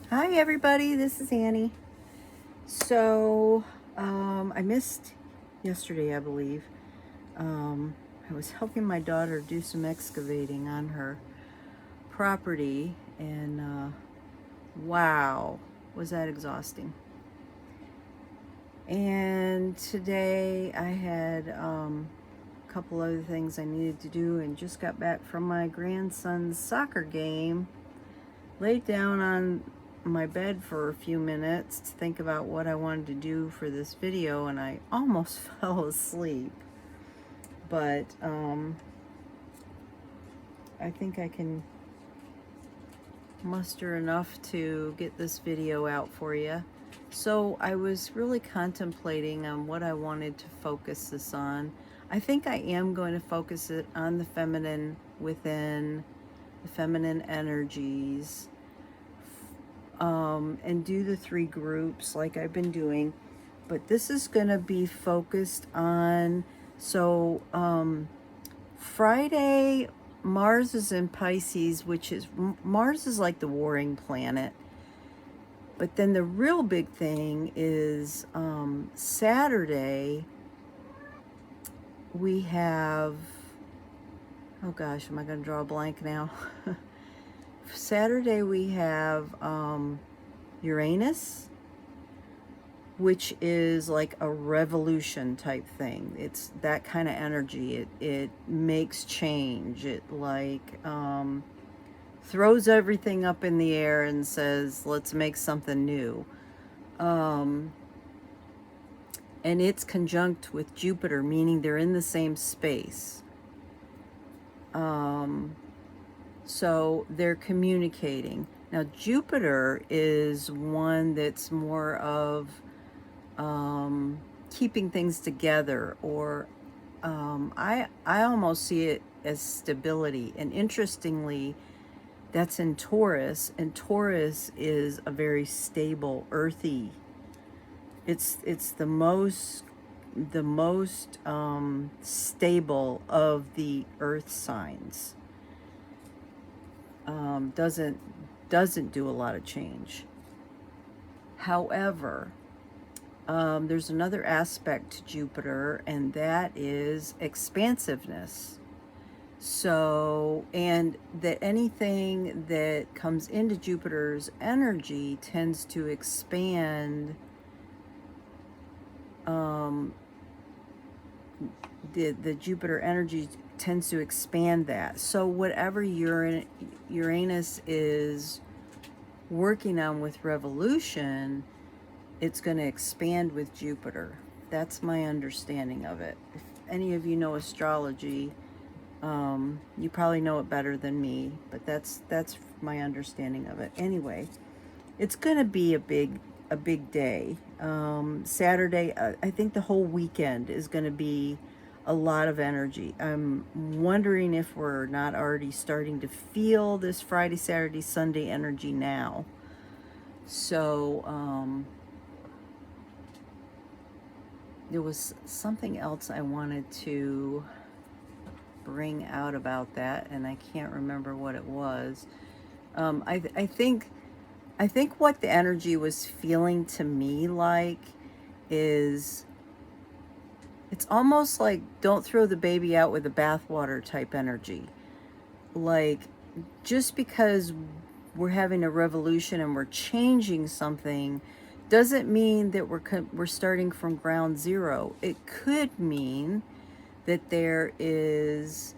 Hi everybody, this is Annie. So, I missed yesterday, I believe. I was helping my daughter do some excavating on her property, and wow, was that exhausting. And today I had a couple other things I needed to do, and just got back from my grandson's soccer game. Laid down on my bed for a few minutes to think about what I wanted to do for this video, and I almost fell asleep. But I think I can muster enough to get this video out for you. So I was really contemplating on what I wanted to focus this on. I think I am going to focus it on the feminine within, the feminine energies, and do the 3 groups like I've been doing. But this is going to be focused on, so Friday, Mars is in Pisces, which is, Mars is like the warring planet. But then the real big thing is Saturday, we have, oh gosh, am I going to draw a blank now? Saturday we have Uranus, which is like a revolution type thing. It's that kind of energy. It makes change. It like throws everything up in the air and says, let's make something new. And it's conjunct with Jupiter, meaning they're in the same space. So they're communicating. Now, Jupiter is one that's more of keeping things together, or I almost see it as stability. And interestingly, that's in Taurus, and Taurus is a very stable, earthy. It's the most stable of the earth signs. Doesn't do a lot of change. However, there's another aspect to Jupiter, and that is expansiveness. So, and that anything that comes into Jupiter's energy tends to expand the Jupiter energy tends to expand that. So whatever Uranus is working on with revolution, it's going to expand with Jupiter. That's my understanding of it. If any of you know astrology, you probably know it better than me, but that's my understanding of it. Anyway, it's going to be a big day. Saturday, I think the whole weekend is going to be a lot of energy. I'm wondering if we're not already starting to feel this Friday, Saturday, Sunday energy now. So, there was something else I wanted to bring out about that, and I can't remember what it was. I think what the energy was feeling to me like is, it's almost like don't throw the baby out with the bathwater type energy. Like, just because we're having a revolution and we're changing something doesn't mean that we're starting from ground zero. It could mean that there is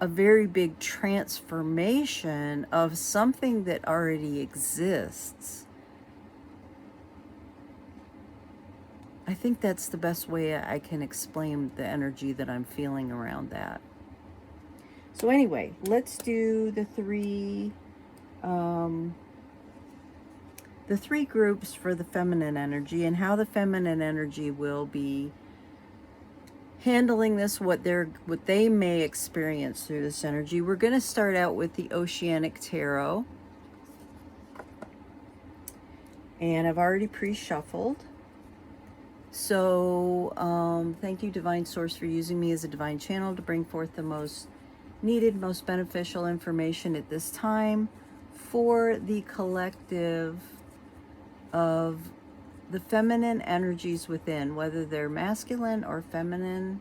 a very big transformation of something that already exists. I think that's the best way I can explain the energy that I'm feeling around that. So anyway, let's do the three groups for the feminine energy, and how the feminine energy will be handling this, what they may experience through this energy. We're going to start out with the Oceanic Tarot, and I've already pre-shuffled. So thank you, Divine Source, for using me as a divine channel to bring forth the most needed, most beneficial information at this time for the collective of the feminine energies within, whether they're masculine or feminine,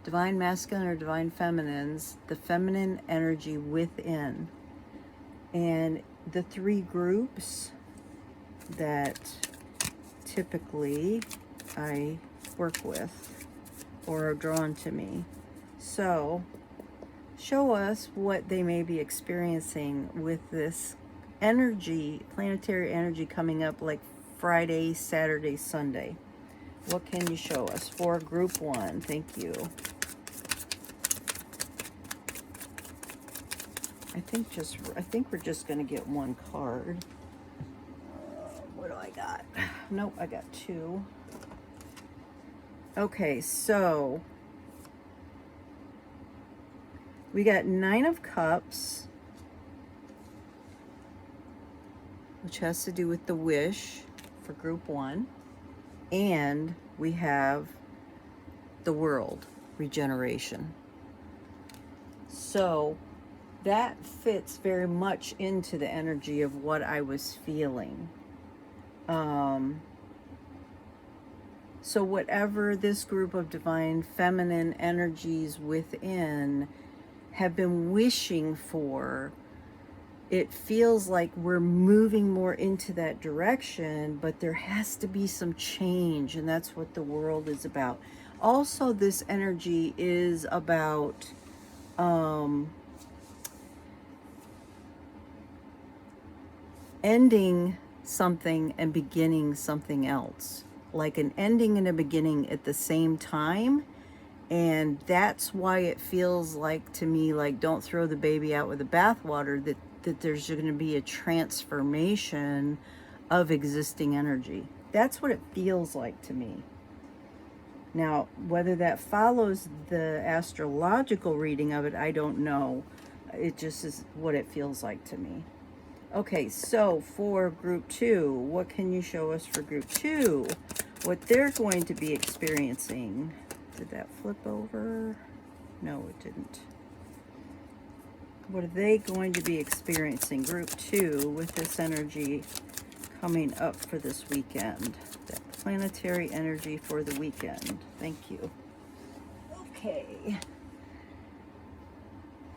divine masculine or divine feminines, the feminine energy within. And the three groups that typically I work with or are drawn to me. So show us what they may be experiencing with this energy, planetary energy coming up like Friday, Saturday, Sunday. What can you show us for group one? Thank you. I think we're just going to get one card. What do I got? Nope, I got two. Okay, so we got 9 of Cups, which has to do with the wish for group one. And we have the World, regeneration. So that fits very much into the energy of what I was feeling. So whatever this group of divine feminine energies within have been wishing for, it feels like we're moving more into that direction, but there has to be some change, and that's what the World is about. Also, this energy is about ending something and beginning something else, like an ending and a beginning at the same time. And that's why it feels like to me like don't throw the baby out with the bathwater, that there's going to be a transformation of existing energy. That's what it feels like to me. Now, whether that follows the astrological reading of it, I don't know. It just is what it feels like to me. Okay, so for group two, what can you show us for group two? What they're going to be experiencing. Did that flip over? No, it didn't. What are they going to be experiencing, group two, with this energy coming up for this weekend? That planetary energy for the weekend. Thank you. Okay.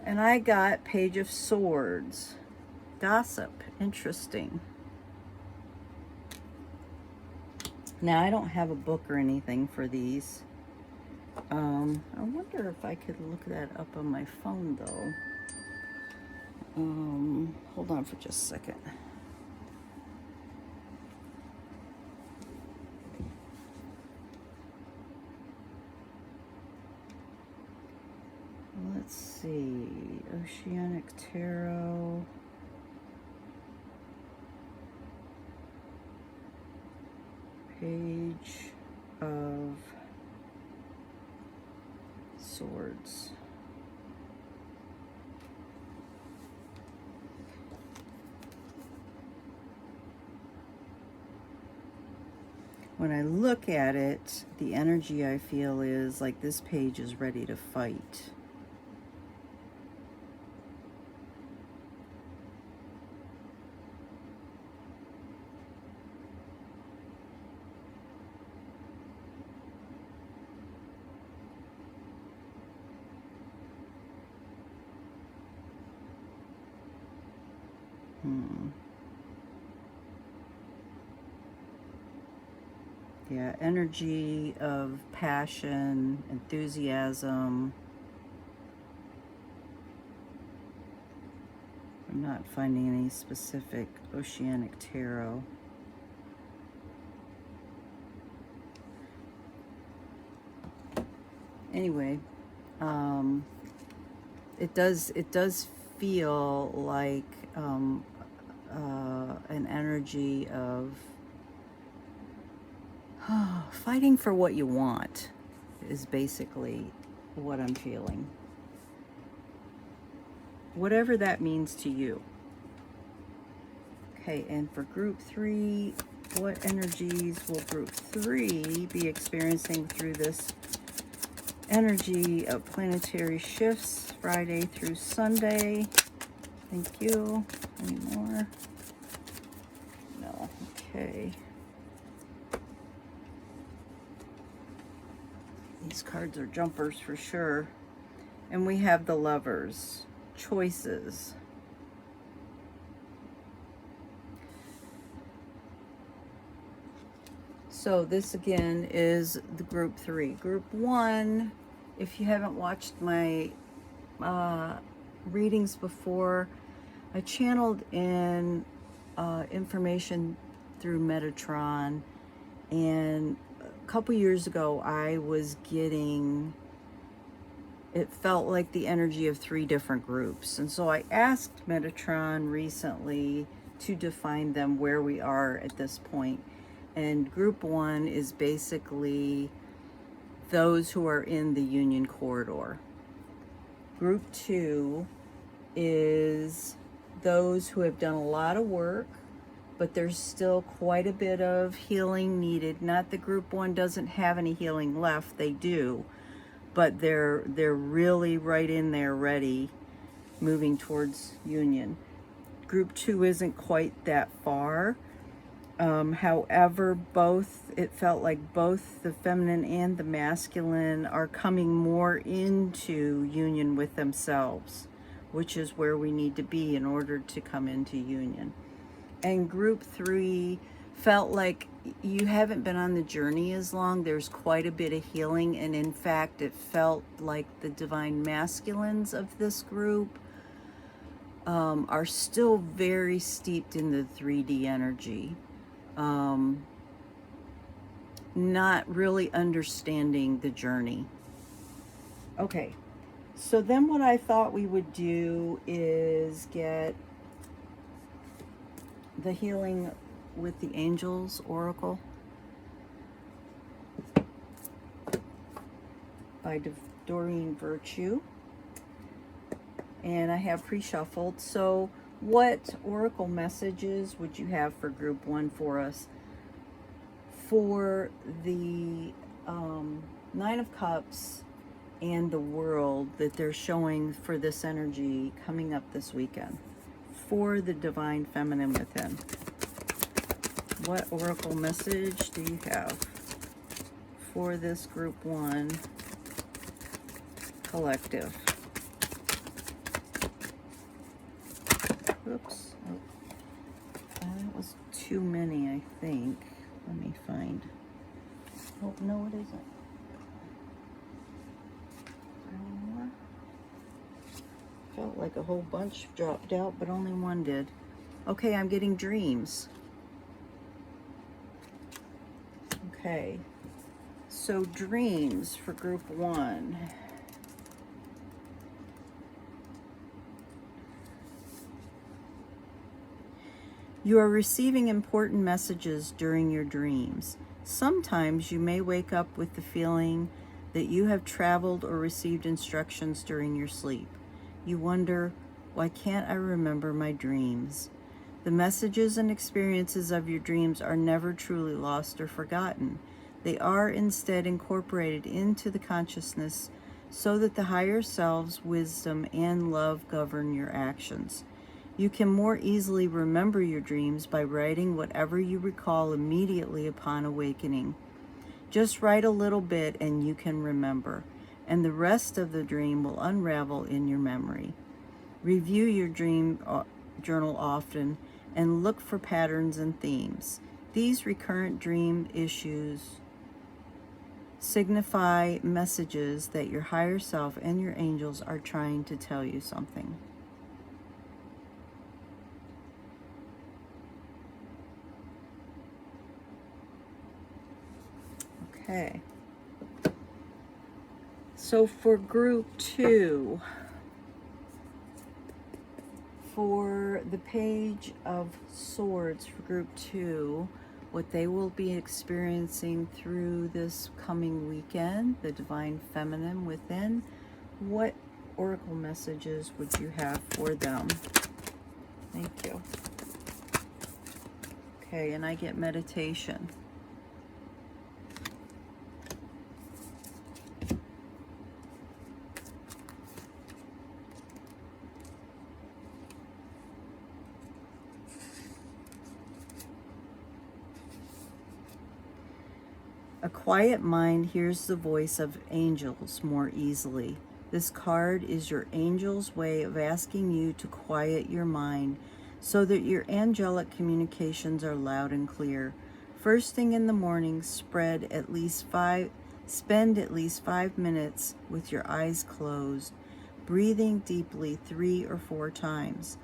And I got Page of Swords. Gossip. Interesting. Now, I don't have a book or anything for these. I wonder if I could look that up on my phone, though. Hold on for just a second. Let's see. Oceanic Tarot. Page of Swords. When I look at it, the energy I feel is like this page is ready to fight. Yeah, energy of passion, enthusiasm. I'm not finding any specific Oceanic Tarot. Anyway, it does feel like an energy of fighting for what you want is basically what I'm feeling. Whatever that means to you. Okay, and for group three, what energies will group three be experiencing through this energy of planetary shifts, Friday through Sunday? Thank you. Any more? No. Okay. These cards are jumpers for sure. And we have the Lovers. Choices. So this again is the group 3. Group 1, if you haven't watched my readings before, I channeled in information through Metatron, and a couple years ago I was getting, it felt like the energy of 3 different groups, and so I asked Metatron recently to define them where we are at this point. And group 1 is basically those who are in the Union corridor. Group 2 is those who have done a lot of work, but there's still quite a bit of healing needed. Not that group 1 doesn't have any healing left, they do, but they're really right in there ready, moving towards union. Group 2 isn't quite that far. However, it felt like both the feminine and the masculine are coming more into union with themselves, which is where we need to be in order to come into union. And group 3 felt like you haven't been on the journey as long. There's quite a bit of healing, and in fact, it felt like the divine masculines of this group are still very steeped in the 3D energy. Not really understanding the journey. Okay, so then what I thought we would do is get the Healing with the Angels Oracle by Doreen Virtue. And I have pre-shuffled. So what oracle messages would you have for group 1 for us? For the 9 of Cups and the World that they're showing for this energy coming up this weekend. For the divine feminine within. What oracle message do you have for this group 1 collective? Oops. Oh, that was too many, I think. Let me find. Oh, no, it isn't. Felt like a whole bunch dropped out, but only one did. Okay, I'm getting dreams. Okay. So dreams for group 1. You are receiving important messages during your dreams. Sometimes you may wake up with the feeling that you have traveled or received instructions during your sleep. You wonder, why can't I remember my dreams? The messages and experiences of your dreams are never truly lost or forgotten. They are instead incorporated into the consciousness so that the higher self's wisdom and love govern your actions. You can more easily remember your dreams by writing whatever you recall immediately upon awakening. Just write a little bit and you can remember, and the rest of the dream will unravel in your memory. Review your dream journal often and look for patterns and themes. These recurrent dream issues signify messages that your higher self and your angels are trying to tell you something. Okay. So for group 2, for the Page of Swords for group 2, what they will be experiencing through this coming weekend, the divine feminine within, what oracle messages would you have for them? Thank you. Okay, and I get meditation. A quiet mind hears the voice of angels more easily. This card is your angel's way of asking you to quiet your mind so that your angelic communications are loud and clear. First thing in the morning, spend at least 5 minutes with your eyes closed, breathing deeply 3 or 4 times.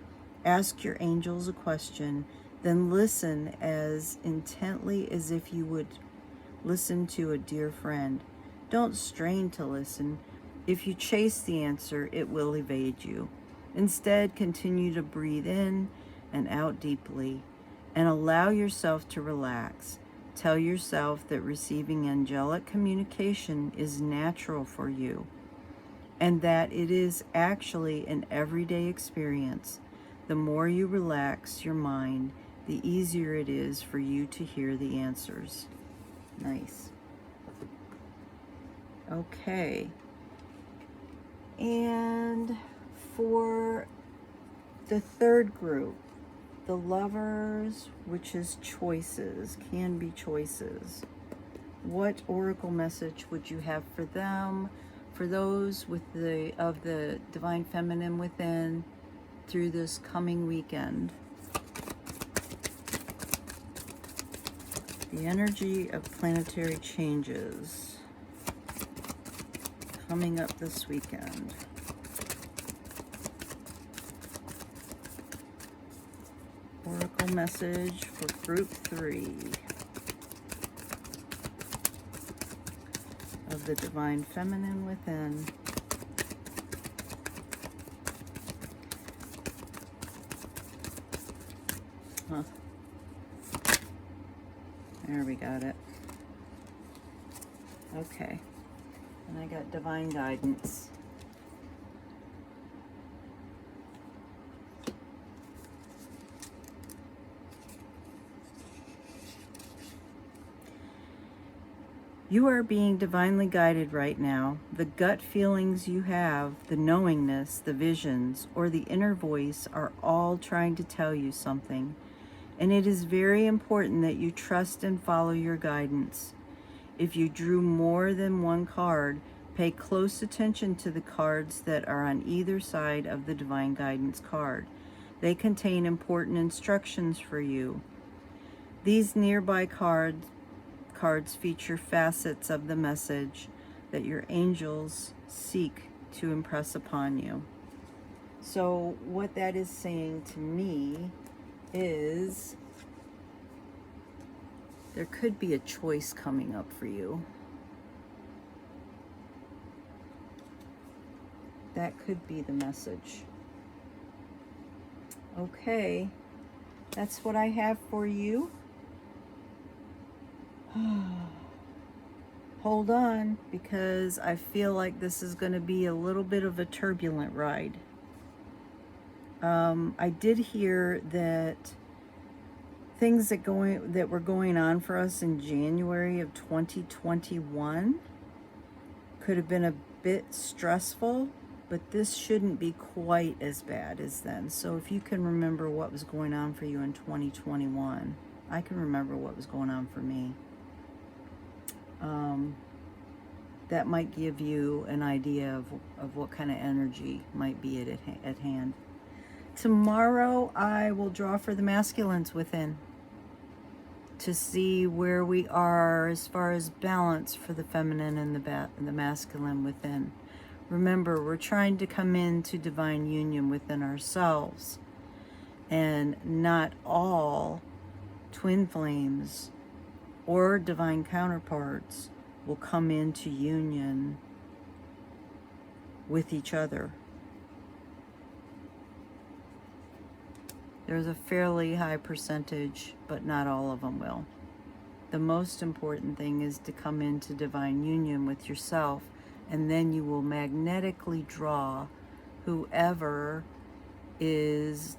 Ask your angels a question, then listen as intently as if you would listen to a dear friend. Don't strain to listen. If you chase the answer, it will evade you. Instead, continue to breathe in and out deeply and allow yourself to relax. Tell yourself that receiving angelic communication is natural for you and that it is actually an everyday experience. The more you relax your mind, the easier it is for you to hear the answers. Nice. Okay. And for the third group, the lovers, which is choices, can be choices. What oracle message would you have for them, for those with the divine feminine within through this coming weekend? The energy of planetary changes coming up this weekend. Oracle message for group 3 of the divine feminine within. There, we got it. Okay. And I got divine guidance. You are being divinely guided right now. The gut feelings you have, the knowingness, the visions, or the inner voice are all trying to tell you something. And it is very important that you trust and follow your guidance. If you drew more than one card, pay close attention to the cards that are on either side of the divine guidance card. They contain important instructions for you. These nearby cards feature facets of the message that your angels seek to impress upon you. So what that is saying to me is there could be a choice coming up for you. That could be the message. Okay, that's what I have for you. Hold on, because I feel like this is going to be a little bit of a turbulent ride. I did hear that things that were going on for us in January of 2021 could have been a bit stressful, but this shouldn't be quite as bad as then. So if you can remember what was going on for you in 2021, I can remember what was going on for me. That might give you an idea of what kind of energy might be at hand. Tomorrow I will draw for the masculines within to see where we are as far as balance for the feminine and the masculine within. Remember, we're trying to come into divine union within ourselves, and not all twin flames or divine counterparts will come into union with each other. There's a fairly high percentage, but not all of them will. The most important thing is to come into divine union with yourself, and then you will magnetically draw whoever is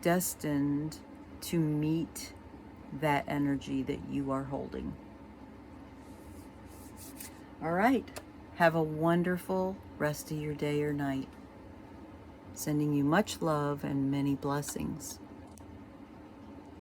destined to meet that energy that you are holding. All right. Have a wonderful rest of your day or night. Sending you much love and many blessings.